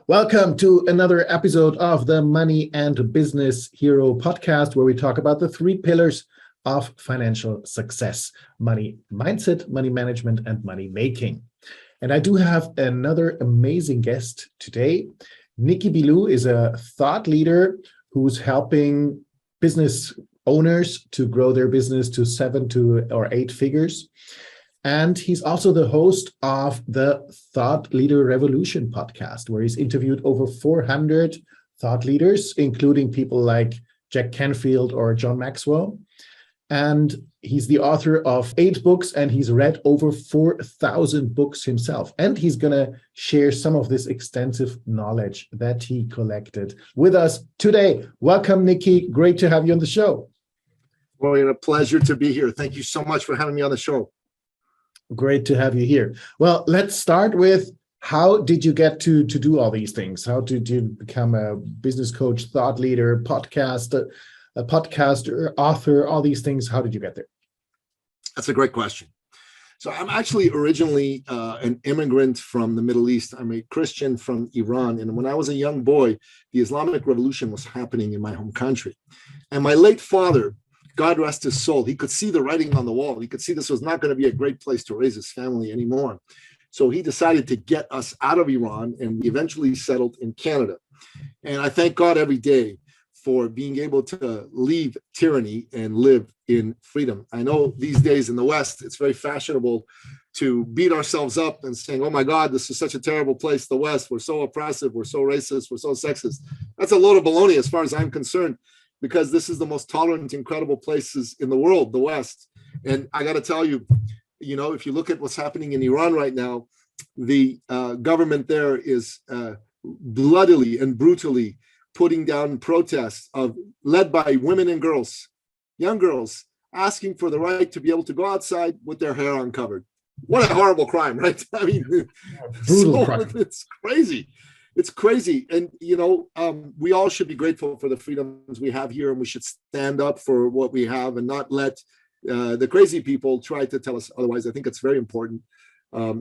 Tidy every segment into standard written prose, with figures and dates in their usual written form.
Welcome to another episode of the Money and Business Hero podcast, where we talk about the three pillars of financial success: money mindset, money management, and money making. And I do have another amazing guest today. Nicky Billou is a thought leader who's helping business owners to grow their business to 7 or 8 figures. And he's also the host of the Thought Leader Revolution podcast, where he's interviewed over 400 thought leaders, including people like Jack Canfield or John Maxwell. And he's the author of 8 books, and he's read over 4,000 books himself. And he's going to share some of this extensive knowledge that he collected with us today. Welcome, Nicky. Great to have you on the show. Well, it's a pleasure to be here. Thank you so much for having me on the show. Great to have you here. Well, let's start with, how did you get to do all these things? How did you become a business coach, thought leader, a podcaster, author, all these things? How did you get there? That's a great question. So I'm actually originally an immigrant from the Middle East. I'm a Christian from Iran. And when I was a young boy, the Islamic Revolution was happening in my home country. And my late father, God rest his soul, he could see the writing on the wall. He could see this was not going to be a great place to raise his family anymore. So he decided to get us out of Iran, and we eventually settled in Canada. And I thank God every day for being able to leave tyranny and live in freedom. I know these days in the West, it's very fashionable to beat ourselves up and saying, oh my God, this is such a terrible place, the West. We're so oppressive, we're so racist, we're so sexist. That's a load of baloney as far as I'm concerned, because this is the most tolerant, incredible places in the world, the West. And I got to tell you, if you look at what's happening in Iran right now, the government there is bloodily and brutally putting down protests led by women and girls, young girls, asking for the right to be able to go outside with their hair uncovered. What a horrible crime, right? I mean, brutal crime. It's crazy. It's crazy. And, we all should be grateful for the freedoms we have here, and we should stand up for what we have and not let the crazy people try to tell us otherwise. I think it's very important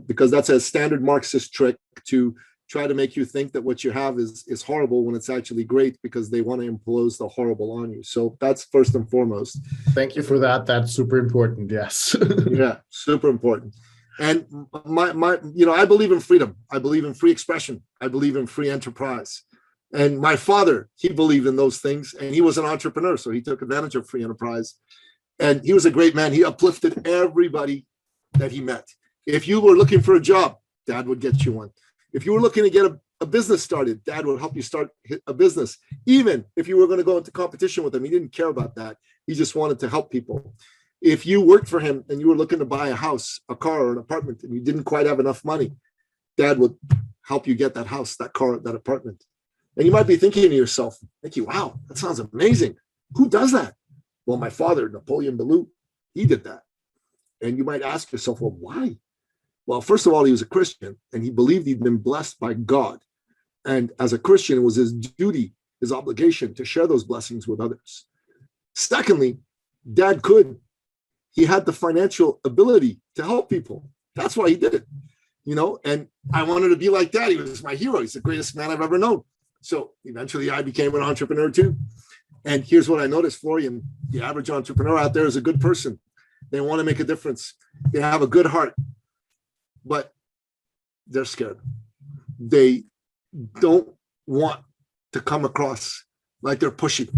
because that's a standard Marxist trick to try to make you think that what you have is horrible when it's actually great, because they want to impose the horrible on you. So that's first and foremost. Thank you for that. That's super important. Yes. Yeah, super important. And I believe in freedom. I believe in free expression. I believe in free enterprise. And my father, he believed in those things, and he was an entrepreneur, so he took advantage of free enterprise. And he was a great man. He uplifted everybody that he met. If you were looking for a job, Dad would get you one. If you were looking to get a business started, Dad would help you start a business. Even if you were going to go into competition with him, he didn't care about that. He just wanted to help people. If you worked for him and you were looking to buy a house, a car, or an apartment, and you didn't quite have enough money, Dad would help you get that house, that car, that apartment. And you might be thinking to yourself, Nicky, wow, that sounds amazing. Who does that? Well, my father, Napoleon Billou, he did that. And you might ask yourself, well, why? Well, first of all, he was a Christian, and he believed he'd been blessed by God. And as a Christian, it was his duty, his obligation to share those blessings with others. Secondly, Dad he had the financial ability to help people. That's why he did it, and I wanted to be like Dad. He was my hero. He's the greatest man I've ever known. So eventually I became an entrepreneur too. And here's what I noticed, Florian: the average entrepreneur out there is a good person. They want to make a difference. They have a good heart, but they're scared. They don't want to come across like they're pushy,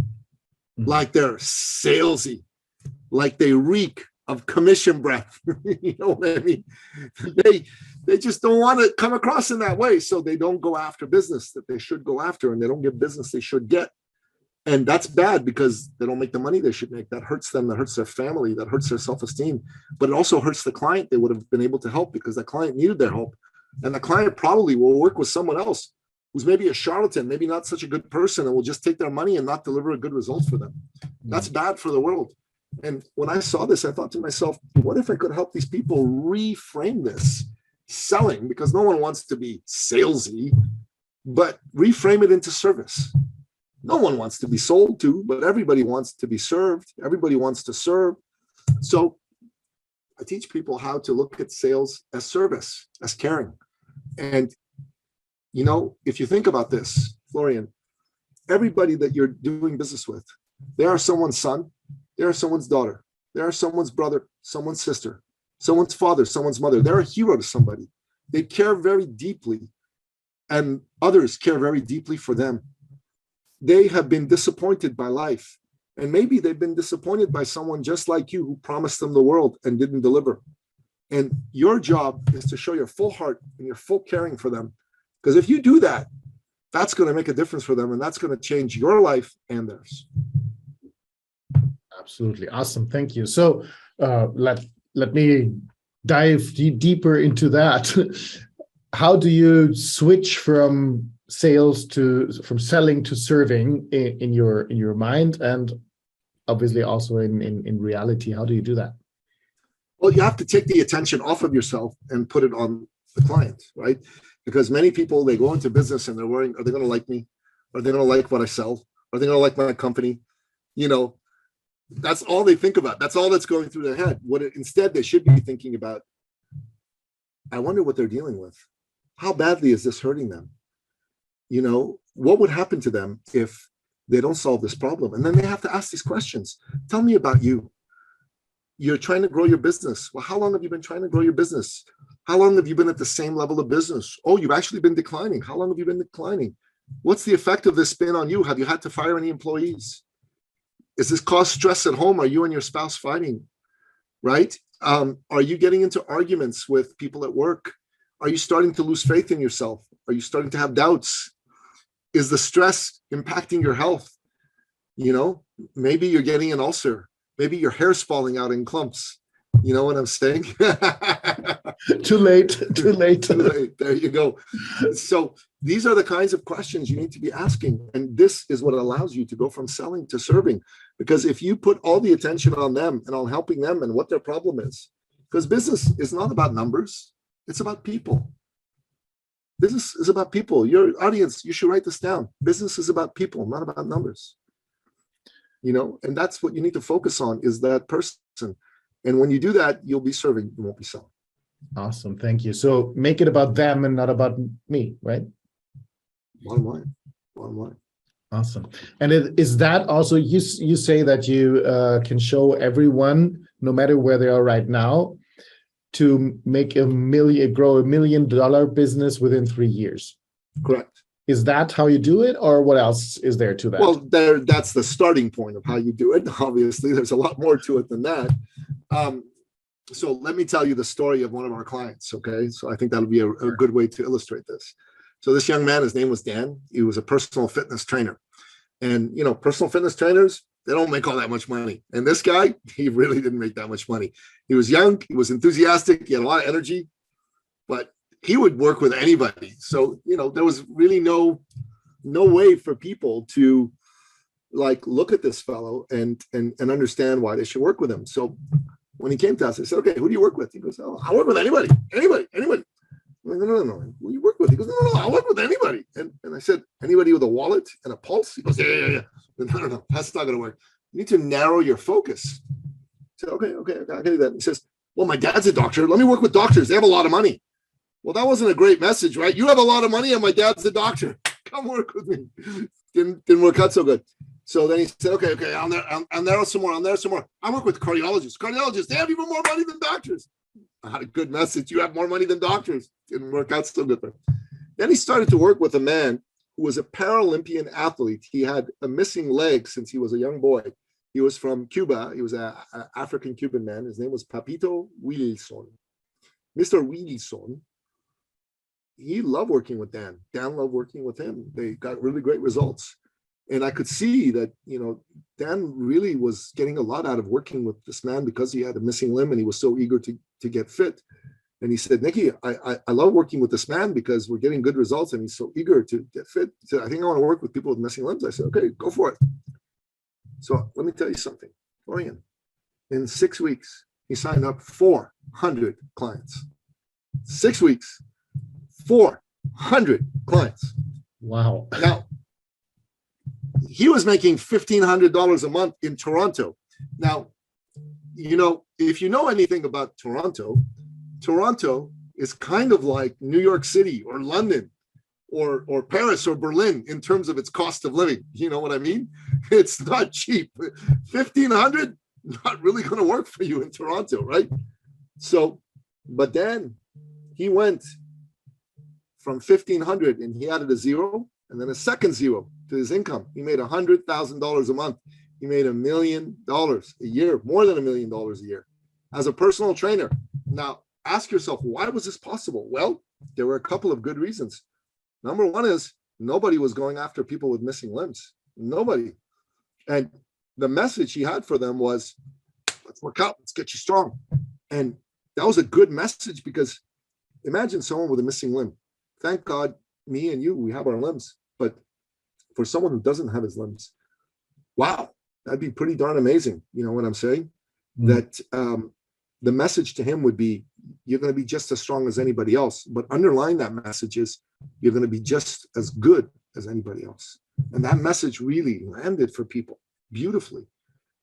like they're salesy, like they reek of commission breath. You know what I mean? They just don't want to come across in that way. So they don't go after business that they should go after, and they don't get business they should get. And that's bad, because they don't make the money they should make. That hurts them, that hurts their family, that hurts their self-esteem. But it also hurts the client they would have been able to help, because the client needed their help. And the client probably will work with someone else who's maybe a charlatan, maybe not such a good person, and will just take their money and not deliver a good result for them. That's bad for the world. And when I saw this, I thought to myself, what if I could help these people reframe this selling? Because no one wants to be salesy, but reframe it into service. No one wants to be sold to, but everybody wants to be served. Everybody wants to serve. So I teach people how to look at sales as service, as caring. And if you think about this, Florian, everybody that you're doing business with, they are someone's son, they are someone's daughter, they are someone's brother, someone's sister, someone's father, someone's mother. They're a hero to somebody. They care very deeply, and others care very deeply for them. They have been disappointed by life, and maybe they've been disappointed by someone just like you who promised them the world and didn't deliver. And your job is to show your full heart and your full caring for them. Because if you do that, that's going to make a difference for them, and that's going to change your life and theirs. Absolutely. Awesome. Thank you. So let me dive deeper into that. How do you switch from selling to serving in your mind, and obviously also in reality? How do you do that? Well, you have to take the attention off of yourself and put it on the client, right? Because many people, they go into business and they're worrying, are they going to like me? Are they going to like what I sell? Are they going to like my company? That's all they think about. That's all that's going through their head. Instead, they should be thinking about, I wonder what they're dealing with. How badly is this hurting them? What would happen to them if they don't solve this problem? And then they have to ask these questions. Tell me about you. You're trying to grow your business. Well, how long have you been trying to grow your business? How long have you been at the same level of business? Oh, you've actually been declining. How long have you been declining? What's the effect of this spin on you? Have you had to fire any employees? Is this cause stress at home? Are you and your spouse fighting? Right? Are you getting into arguments with people at work? Are you starting to lose faith in yourself? Are you starting to have doubts? Is the stress impacting your health? Maybe you're getting an ulcer. Maybe your hair's falling out in clumps. You know what I'm saying? Too late. Too late. There you go. So these are the kinds of questions you need to be asking. And this is what allows you to go from selling to serving. Because if you put all the attention on them and on helping them and what their problem is, because business is not about numbers, it's about people. Business is about people. Your audience, you should write this down. Business is about people, not about numbers. And that's what you need to focus on, is that person. And when you do that, you'll be serving, you won't be selling. Awesome. Thank you. So make it about them and not about me, right? Bottom line. Awesome. And is that also, you say that you can show everyone, no matter where they are right now, to make grow $1 million business within 3 years? Correct. Is that how you do it, or what else is there to that? Well, that's the starting point of how you do it. Obviously, there's a lot more to it than that. So let me tell you the story of one of our clients, okay? So I think that'll be a good way to illustrate this. So this young man, his name was Dan. He was a personal fitness trainer. And, personal fitness trainers, they don't make all that much money. And this guy, he really didn't make that much money. He was young, he was enthusiastic, he had a lot of energy, but he would work with anybody. So, there was really no way for people to look at this fellow and understand why they should work with him. So when he came to us, I said, okay, who do you work with? He goes, oh, I work with anybody. I'm like, no. Who do you work with? He goes, no, I work with anybody. And I said, anybody with a wallet and a pulse? He goes, yeah. No, that's not going to work. You need to narrow your focus. I said, okay, I can do that. He says, well, my dad's a doctor. Let me work with doctors. They have a lot of money. Well, that wasn't a great message, right? You have a lot of money and my dad's a doctor. Come work with me. Didn't work out so good. So then he said, okay, I'll narrow some more. I work with cardiologists. Cardiologists, they have even more money than doctors. A good message. You have more money than doctors. Didn't work out so good for him. Then he started to work with a man who was a Paralympian athlete. He had a missing leg since he was a young boy. He was from Cuba. He was an African-Cuban man. His name was Papito Wilson. Mr. Wilson, he loved working with Dan. Dan loved working with him. They got really great results. And I could see that, Dan really was getting a lot out of working with this man because he had a missing limb and he was so eager to get fit. And he said, Nicky, I love working with this man because we're getting good results and he's so eager to get fit. He said, I think I want to work with people with missing limbs. I said, okay, go for it. So let me tell you something, Florian. In 6 weeks, he signed up 400 clients. 6 weeks, 400 clients. Wow. Now, he was making $1,500 a month in Toronto. Now, if you know anything about Toronto, Toronto is kind of like New York City or London. or Paris or Berlin in terms of its cost of living. You know what I mean? It's not cheap. 1,500, not really going to work for you in Toronto, right? So, but then he went from 1,500 and he added a zero and then a second zero to his income. He made $100,000 a month. He made $1 million a year, more than $1 million a year as a personal trainer. Now, ask yourself, why was this possible? Well, there were a couple of good reasons. Number one is nobody was going after people with missing limbs. Nobody. And the message he had for them was, let's work out, let's get you strong. And that was a good message because imagine someone with a missing limb. Thank God, me and you, we have our limbs. But for someone who doesn't have his limbs, wow, that'd be pretty darn amazing. You know what I'm saying? Mm. That the message to him would be, you're going to be just as strong as anybody else. But underlying that message is, you're going to be just as good as anybody else. And that message really landed for people beautifully.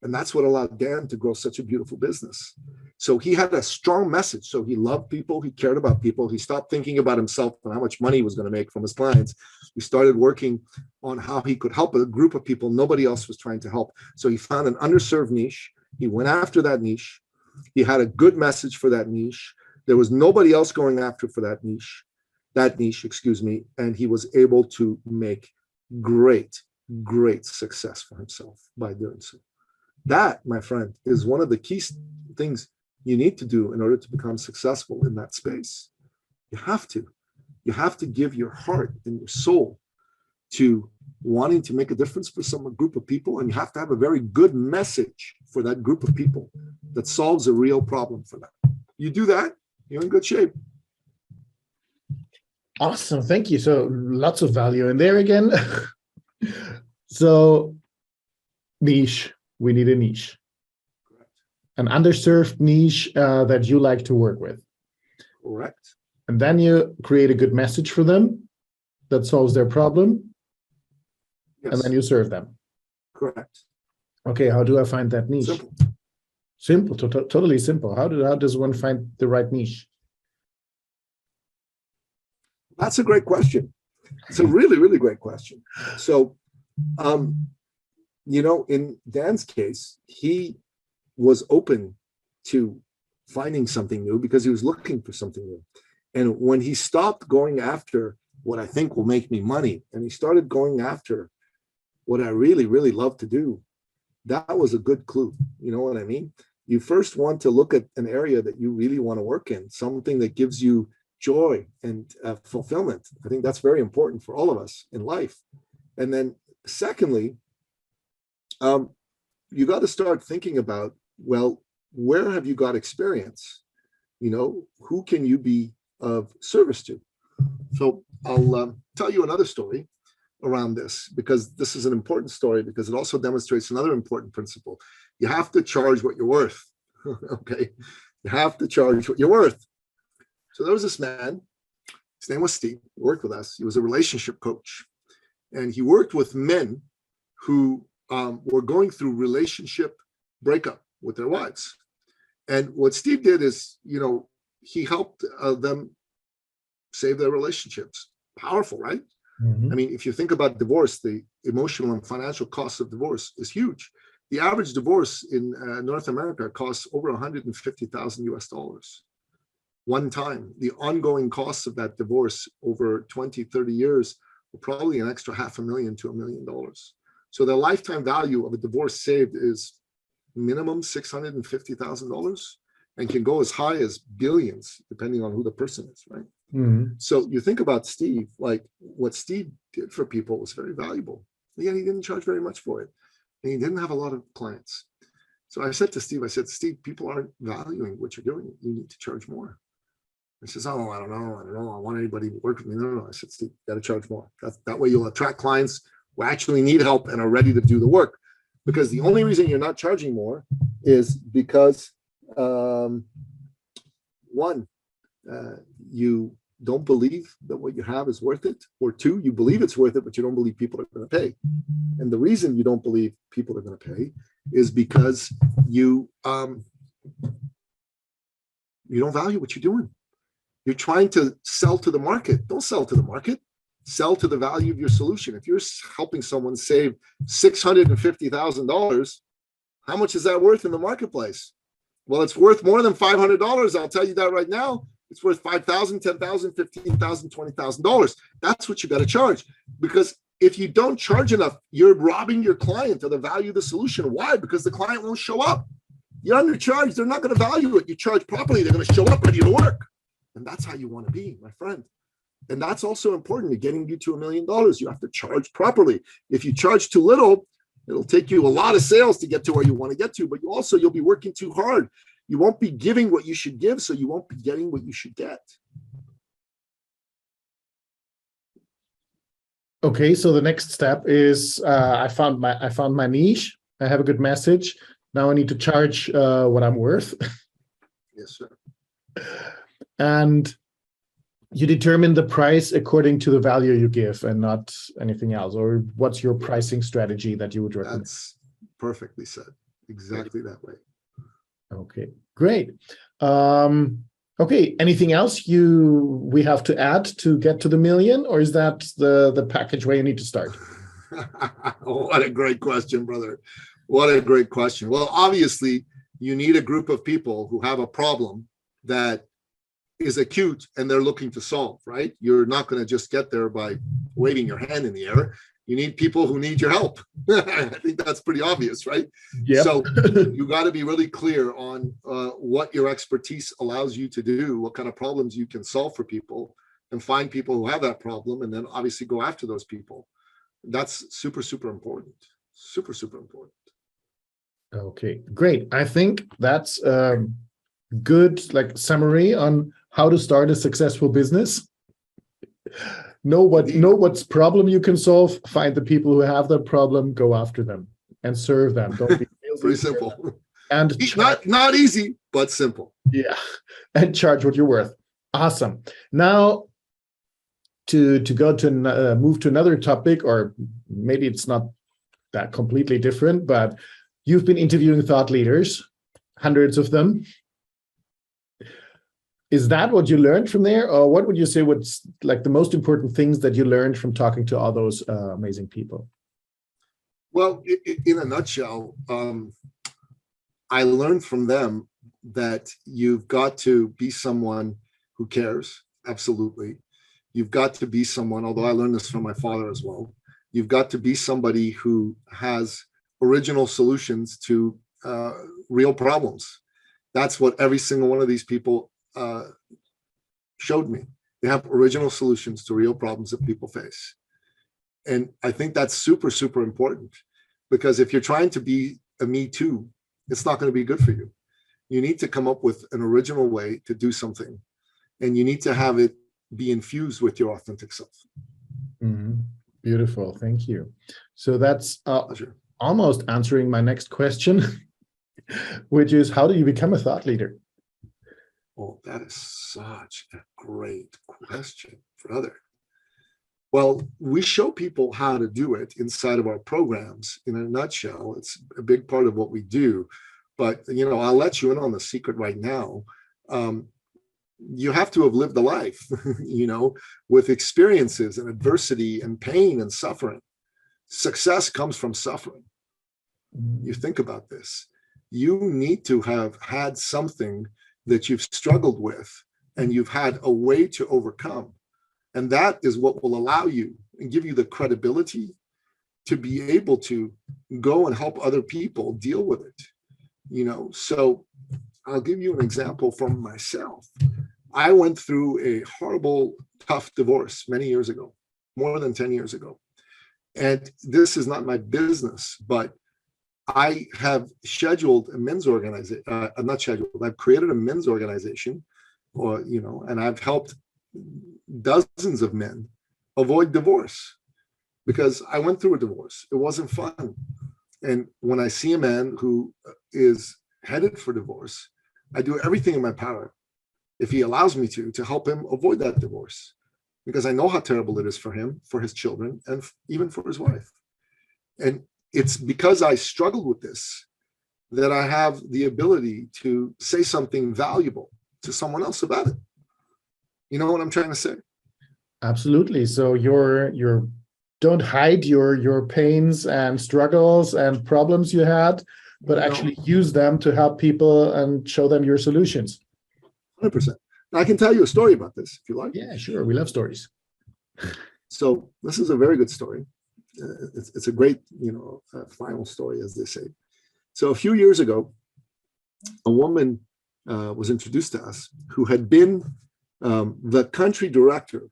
And that's what allowed Dan to grow such a beautiful business. So he had a strong message. So he loved people. He cared about people. He stopped thinking about himself and how much money he was going to make from his clients. He started working on how he could help a group of people nobody else was trying to help. So he found an underserved niche. He went after that niche. He had a good message for that niche. There was nobody else going after for that niche, and he was able to make great success for himself by doing so. That, my friend, is one of the key things you need to do in order to become successful in that space. You have to give your heart and your soul to wanting to make a difference for some group of people, and you have to have a very good message for that group of people that solves a real problem for them. You do that, you're in good shape. Awesome, thank you. So lots of value in there again. So niche, we need a niche. Correct. An underserved niche that you like to work with. Correct. And then you create a good message for them that solves their problem. Yes. And then you serve them. Correct. Okay, how do I find that niche? Simple, totally simple. How does one find the right niche? That's a great question. It's a really, really great question. So, in Dan's case, he was open to finding something new because he was looking for something new. And when he stopped going after what I think will make me money, and he started going after what I really, really love to do, that was a good clue. You know what I mean? You first want to look at an area that you really want to work in, something that gives you joy and fulfillment. I think that's very important for all of us in life. And then secondly, you got to start thinking about, well, where have you got experience? Who can you be of service to? So I'll tell you another story around this, because this is an important story, because it also demonstrates another important principle. You have to charge what you're worth. Okay, you have to charge what you're worth. So there was this man, his name was Steve, he worked with us. He was a relationship coach, and he worked with men who were going through relationship breakup with their wives. And what Steve did is, he helped them save their relationships. Powerful, right? Mm-hmm. I mean, if you think about divorce, the emotional and financial cost of divorce is huge. The average divorce in North America costs over $150,000 one time. The ongoing costs of that divorce over 20, 30 years were probably an extra $500,000 to $1 million. So the lifetime value of a divorce saved is minimum $650,000 and can go as high as billions, depending on who the person is, right? Mm-hmm. So you think about Steve, like what Steve did for people was very valuable. Again, he didn't charge very much for it. And he didn't have a lot of clients. So I said to Steve, Steve, people aren't valuing what you're doing. You need to charge more. He says, oh, I don't know. I want anybody to work with me. No. I said, Steve, you got to charge more. That way you'll attract clients who actually need help and are ready to do the work. Because the only reason you're not charging more is because, one, you don't believe that what you have is worth it, or two, you believe it's worth it, but you don't believe people are going to pay. And the reason you don't believe people are going to pay is because you don't value what you're doing. You're trying to sell to the market. Don't sell to the market. sell to the value of your solution. If you're helping someone save $650,000, how much is that worth in the marketplace? Well, it's worth more than $500. I'll tell you that right now. It's worth $5,000, $10,000, $15,000, $20,000. That's what you got to charge. Because if you don't charge enough, you're robbing your client of the value of the solution. Why? Because the client won't show up. You're undercharged. They're not going to value it. You charge properly, they're going to show up ready to work. And that's how you want to be, my friend. And that's also important to getting you to $1 million. You have to charge properly. If you charge too little, it'll take you a lot of sales to get to where you want to get to, but you'll be working too hard. You won't be giving what you should give, so you won't be getting what you should get. Okay, so the next step is I found my niche. I have a good message. Now I need to charge what I'm worth. Yes, sir. And you determine the price according to the value you give and not anything else. Or what's your pricing strategy that you would recommend? That's perfectly said. Exactly that way. Okay, great. Okay, anything else we have to add to get to the million, or is that the package where you need to start? What a great question, brother. What a great question. Well, obviously, you need a group of people who have a problem that is acute and they're looking to solve, right? You're not going to just get there by waving your hand in the air. You need people who need your help. I think that's pretty obvious, right? Yeah. So you got to be really clear on what your expertise allows you to do, what kind of problems you can solve for people, and find people who have that problem, and then obviously go after those people. That's super, super important. Super, super important. Okay, great. I think that's good summary on how to start a successful business. Know what's problem you can solve, find the people who have that problem, go after them and serve them. Don't be pretty simple. And not easy, but simple. Yeah. And charge what you're worth. Awesome. Now to go to move to another topic, or maybe it's not that completely different, but you've been interviewing thought leaders, hundreds of them. Is that what you learned from there? Or what would you say what's the most important things that you learned from talking to all those amazing people? Well, in a nutshell, I learned from them that you've got to be someone who cares. Absolutely. You've got to be someone, although I learned this from my father as well, you've got to be somebody who has original solutions to real problems. That's what every single one of these people showed me. They have original solutions to real problems that people face. And I think that's super, super important, because if you're trying to be a me too, it's not going to be good for you. You need to come up with an original way to do something, and you need to have it be infused with your authentic self. Mm-hmm. Beautiful. Thank you. So that's almost answering my next question, which is, how do you become a thought leader? Oh, that is such a great question, brother. Well, we show people how to do it inside of our programs. In a nutshell, it's a big part of what we do. But, I'll let you in on the secret right now. You have to have lived a life, with experiences and adversity and pain and suffering. Success comes from suffering. You think about this. You need to have had something that you've struggled with and you've had a way to overcome. And that is what will allow you and give you the credibility to be able to go and help other people deal with it. So I'll give you an example from myself. I went through a horrible, tough divorce many years ago, more than 10 years ago. And this is not my business, but I have scheduled a men's organization. Not scheduled. I've created a men's organization, and I've helped dozens of men avoid divorce, because I went through a divorce. It wasn't fun. And when I see a man who is headed for divorce, I do everything in my power, if he allows me to help him avoid that divorce, because I know how terrible it is for him, for his children, and even for his wife. And it's because I struggled with this that I have the ability to say something valuable to someone else about it. You know what I'm trying to say? Absolutely. So you're don't hide your pains and struggles and problems you had, but No, actually use them to help people and show them your solutions. 100%. I can tell you a story about this if you like. Yeah, sure. We love stories. So this is a very good story. It's a great, final story, as they say. So a few years ago, a woman was introduced to us who had been the country director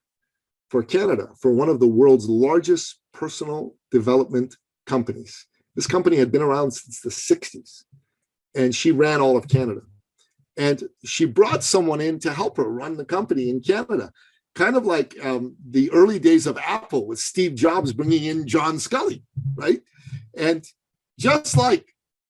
for Canada for one of the world's largest personal development companies. This company had been around since the 60s, and she ran all of Canada. And she brought someone in to help her run the company in Canada, kind of like the early days of Apple with Steve Jobs bringing in John Scully, right? And just like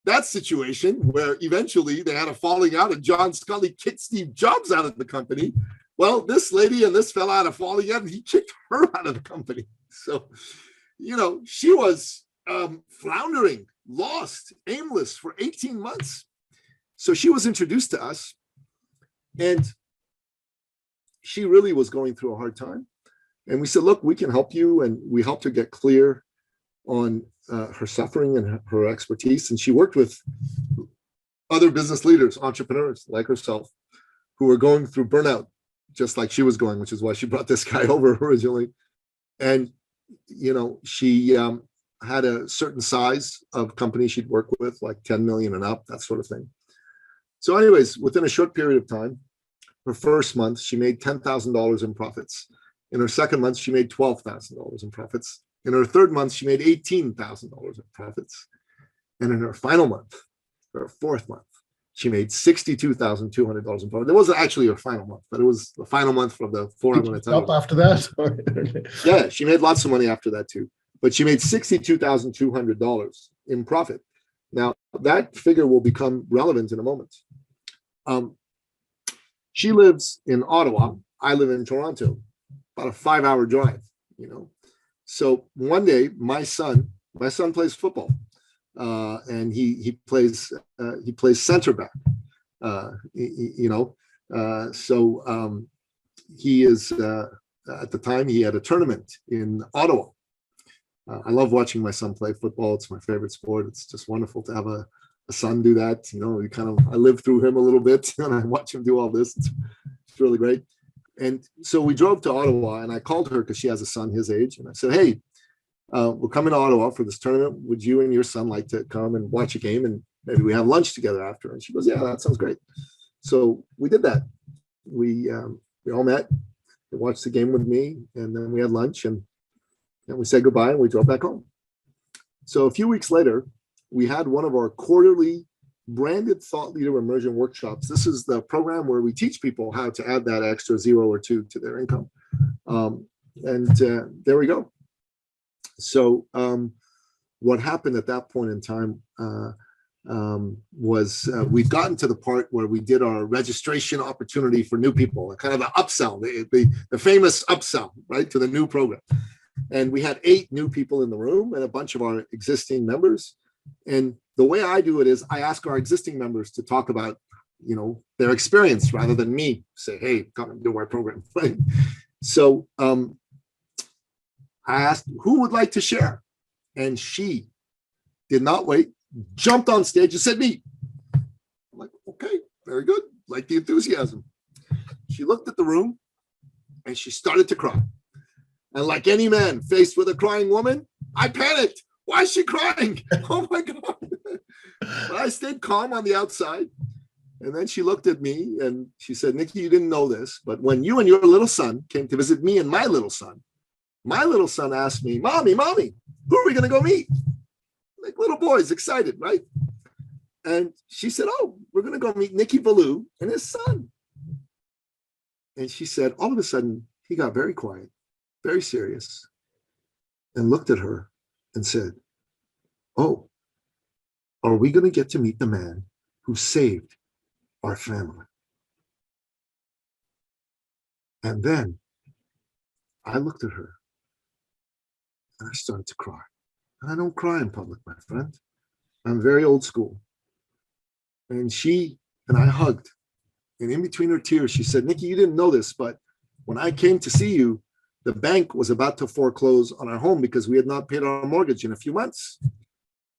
that situation where eventually they had a falling out and John Scully kicked Steve Jobs out of the company, well, this lady and this fella had a falling out and he kicked her out of the company. So, she was floundering, lost, aimless for 18 months. So she was introduced to us, and she really was going through a hard time. And we said, look, we can help you. And we helped her get clear on her suffering and her expertise. And she worked with other business leaders, entrepreneurs like herself, who were going through burnout, just like she was going, which is why she brought this guy over originally. And, she had a certain size of company she'd work with, like 10 million and up, that sort of thing. So anyways, within a short period of time, her first month, she made $10,000 in profits. In her second month, she made $12,000 in profits. In her third month, she made $18,000 in profits. And in her final month, her fourth month, she made $62,200 in profit. It wasn't actually her final month, but it was the final month from the four I'm going to tell you. After that? Yeah, she made lots of money after that too. But she made $62,200 in profit. Now, that figure will become relevant in a moment. She lives in Ottawa. I live in Toronto, about a 5-hour drive, So one day, my son plays football, and he plays center back, So he is at the time he had a tournament in Ottawa. I love watching my son play football. It's my favorite sport. It's just wonderful to have a son do that. I live through him a little bit and I watch him do all this. It's really great. And so we drove to Ottawa, and I called her because she has a son his age. And I said, hey, we're coming to Ottawa for this tournament. Would you and your son like to come and watch a game? And maybe we have lunch together after. And she goes, yeah, that sounds great. So we did that. We all met, they watched the game with me, and then we had lunch, and we said goodbye, and we drove back home. So a few weeks later, we had one of our quarterly branded thought leader immersion workshops. This is the program where we teach people how to add that extra 0 or 2 to their income. There we go. So what happened at that point in time was we'd gotten to the part where we did our registration opportunity for new people, kind of the upsell, the famous upsell, right, to the new program. And we had 8 new people in the room and a bunch of our existing members. And the way I do it is I ask our existing members to talk about, their experience rather than me say, hey, come and do our program. Right? So I asked who would like to share. And she did not wait, jumped on stage and said me. I'm like, okay, very good. Like the enthusiasm. She looked at the room and she started to cry. And like any man faced with a crying woman, I panicked. Why is she crying? Oh my God. But I stayed calm on the outside. And then she looked at me and she said, Nicky, you didn't know this, but when you and your little son came to visit me and my little son asked me, Mommy, who are we going to go meet? Like little boys, excited, right? And she said, oh, we're going to go meet Nicky Billou and his son. And she said, all of a sudden, he got very quiet, very serious, and looked at her and said, oh, are we going to get to meet the man who saved our family? And then I looked at her and I started to cry. And I don't cry in public, my friend. I'm very old school. And she and I hugged. And in between her tears, she said, Nicky, you didn't know this, but when I came to see you, The bank was about to foreclose on our home because we had not paid our mortgage in a few months.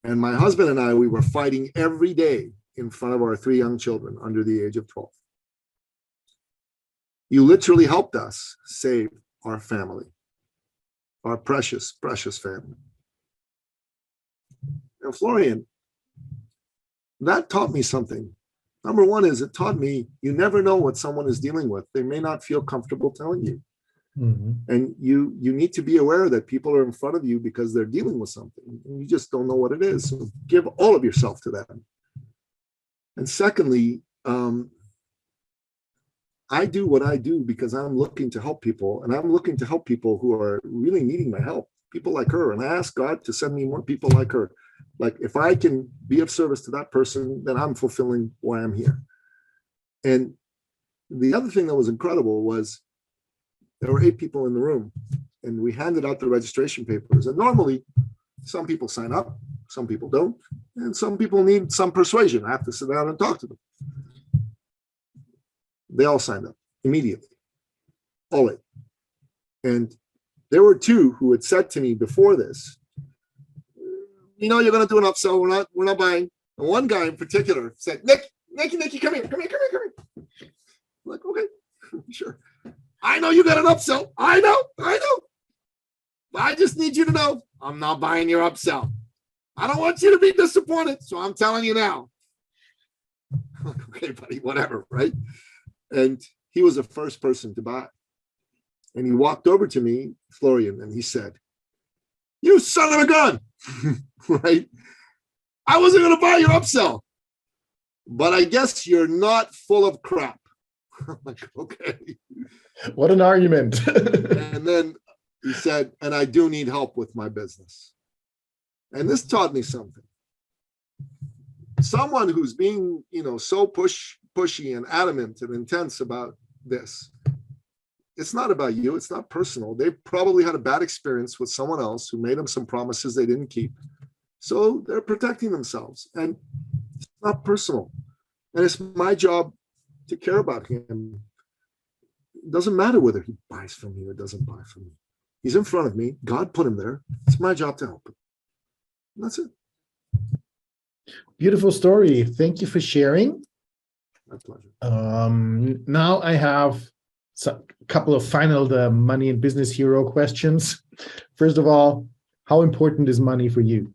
And my husband and I, we were fighting every day in front of our 3 young children under the age of 12. You literally helped us save our family, our precious, precious family. And Florian, that taught me something. Number one is it taught me you never know what someone is dealing with. They may not feel comfortable telling you. Mm-hmm. And you need to be aware that people are in front of you because they're dealing with something. And you just don't know what it is. So give all of yourself to them. And secondly, I do what I do because I'm looking to help people, and I'm looking to help people who are really needing my help, people like her. And I ask God to send me more people like her. Like if I can be of service to that person, then I'm fulfilling why I'm here. And the other thing that was incredible was there were 8 people in the room, and we handed out the registration papers. And normally, some people sign up, some people don't, and some people need some persuasion. I have to sit down and talk to them. They all signed up immediately, all 8. And there were 2 who had said to me before this, you know, you're going to do an upsell. We're not buying. And one guy in particular said, Nicky, come here. I'm like, okay, sure. I know you got an upsell. I know. I just need you to know I'm not buying your upsell. I don't want you to be disappointed, so I'm telling you now. Okay, buddy, whatever, right? And he was the first person to buy. And he walked over to me, Florian, and he said, you son of a gun, right? I wasn't going to buy your upsell, but I guess you're not full of crap. I'm like, okay. What an argument. And then he said, and I do need help with my business. And this taught me something. Someone who's being, so pushy and adamant and intense about this, it's not about you. It's not personal. They probably had a bad experience with someone else who made them some promises they didn't keep. So they're protecting themselves, and it's not personal. And it's my job to care about him. It doesn't matter whether he buys from me or doesn't buy from me. He's in front of me. God put him there. It's my job to help him. And that's it. Beautiful story. Thank you for sharing. My pleasure. Now I have a couple of final money and business hero questions. First of all, how important is money for you?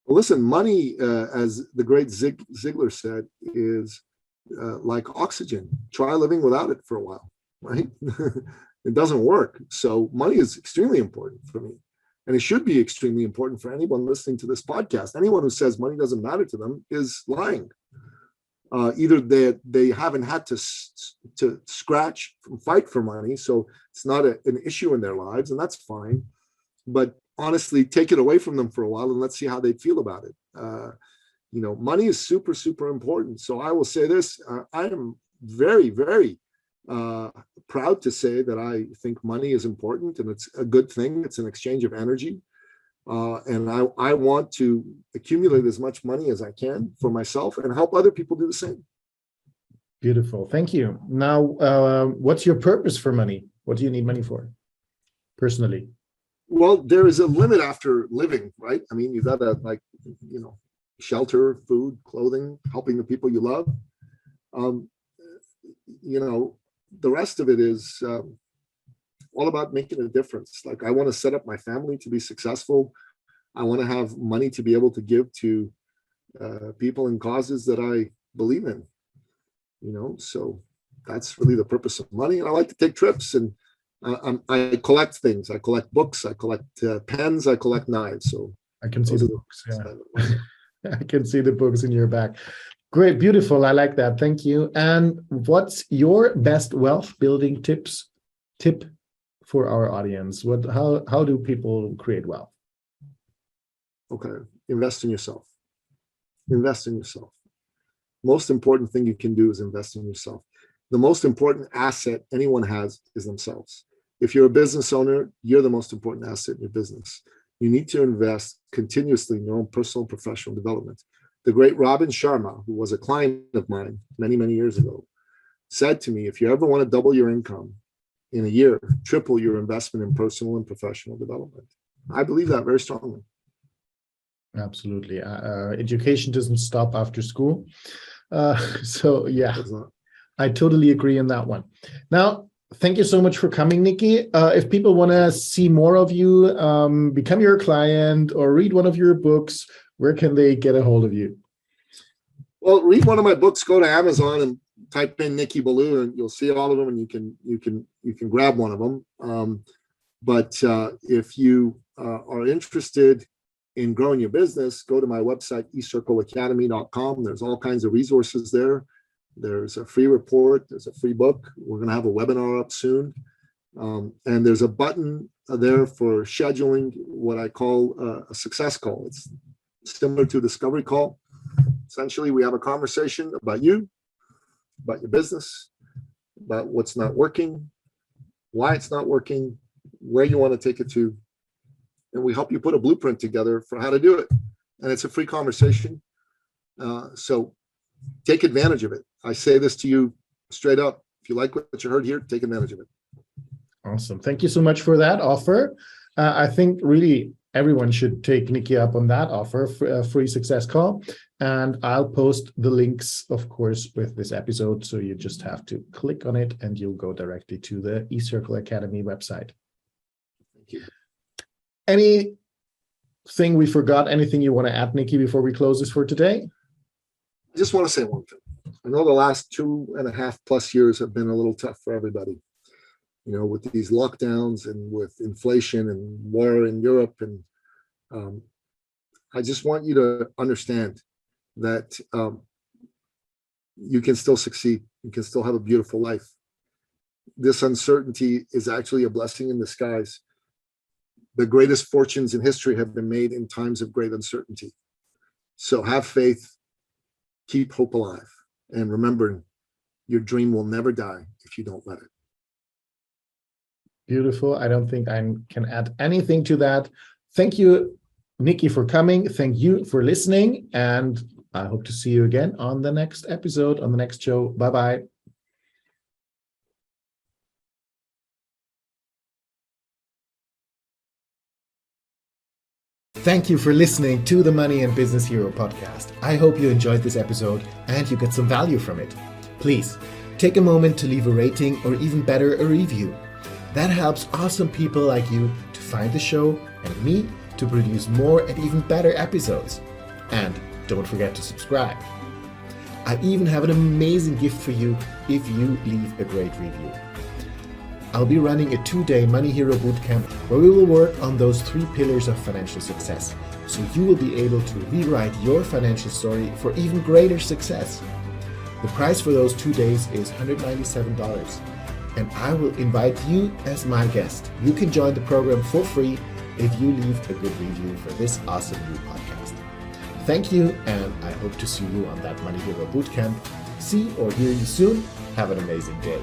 Well, listen, money, as the great Ziegler said, is like oxygen. Try living without it for a while, right? It doesn't work. So money is extremely important for me. And it should be extremely important for anyone listening to this podcast. Anyone who says money doesn't matter to them is lying. Either they haven't had to scratch and fight for money, so it's not an issue in their lives, and that's fine. But honestly, take it away from them for a while and let's see how they feel about it. Money is super, super important. So I will say this, I am very, very proud to say that I think money is important, and it's a good thing. It's an exchange of energy. And I want to accumulate as much money as I can for myself and help other people do the same. Beautiful. Thank you. Now, what's your purpose for money? What do you need money for, personally? Well, there is a limit after living, right? I mean, you got to shelter, food, clothing, helping the people you love. The rest of it is all about making a difference. Like, I want to set up my family to be successful. I want to have money to be able to give to people and causes that I believe in, so that's really the purpose of money. And I like to take trips, and I collect things. I collect books, I collect pens, I collect knives. So I can see the books. Yeah. I can see the books in your back. Great, beautiful. I like that. Thank you. And what's your best wealth building tip for our audience? How do people create wealth? Okay, invest in yourself. Invest in yourself. Most important thing you can do is invest in yourself. The most important asset anyone has is themselves. If you're a business owner, you're the most important asset in your business. You need to invest continuously in your own personal and professional development. The great Robin Sharma, who was a client of mine many, many years ago, said to me, if you ever want to double your income, in a year, triple your investment in personal and professional development. I believe that very strongly. Absolutely. Education doesn't stop after school. So yeah, I totally agree on that one. Now, thank you so much for coming, Nicky. If people want to see more of you, become your client, or read one of your books, where can they get a hold of you? Well, read one of my books. Go to Amazon and type in Nicky Billou, and you'll see all of them, and you can grab one of them. But if you are interested in growing your business, go to my website, ecircleacademy.com. There's all kinds of resources there. There's a free report. There's a free book. We're going to have a webinar up soon. And there's a button there for scheduling what I call a success call. It's similar to a discovery call. Essentially, we have a conversation about you, about your business, about what's not working, why it's not working, where you want to take it to. And we help you put a blueprint together for how to do it. And it's a free conversation. So take advantage of it. I say this to you straight up. If you like what you heard here, take advantage of it. Awesome. Thank you so much for that offer. I think really everyone should take Nicky up on that offer, a free success call. And I'll post the links, of course, with this episode. So you just have to click on it and you'll go directly to the eCircle Academy website. Thank you. Anything we forgot? Anything you want to add, Nicky, before we close this for today? I just want to say one thing. I know the last 2.5+ years have been a little tough for everybody, with these lockdowns and with inflation and war in Europe. And I just want you to understand that you can still succeed. You can still have a beautiful life. This uncertainty is actually a blessing in disguise. The greatest fortunes in history have been made in times of great uncertainty. So have faith, keep hope alive, and remember, your dream will never die if you don't let it. Beautiful. I don't think I can add anything to that. Thank you, Nicky, for coming. Thank you for listening. And I hope to see you again on the next episode, on the next show. Bye-bye. Thank you for listening to the Money and Business Hero podcast. I hope you enjoyed this episode and you get some value from it. Please take a moment to leave a rating or even better, a review. That helps awesome people like you to find the show and me to produce more and even better episodes. And don't forget to subscribe. I even have an amazing gift for you if you leave a great review. I'll be running a 2-day Money Hero Bootcamp where we will work on those 3 pillars of financial success, so you will be able to rewrite your financial story for even greater success. The price for those 2 days is $197, and I will invite you as my guest. You can join the program for free if you leave a good review for this awesome new podcast. Thank you, and I hope to see you on that Money Hero Bootcamp. See or hear you soon. Have an amazing day.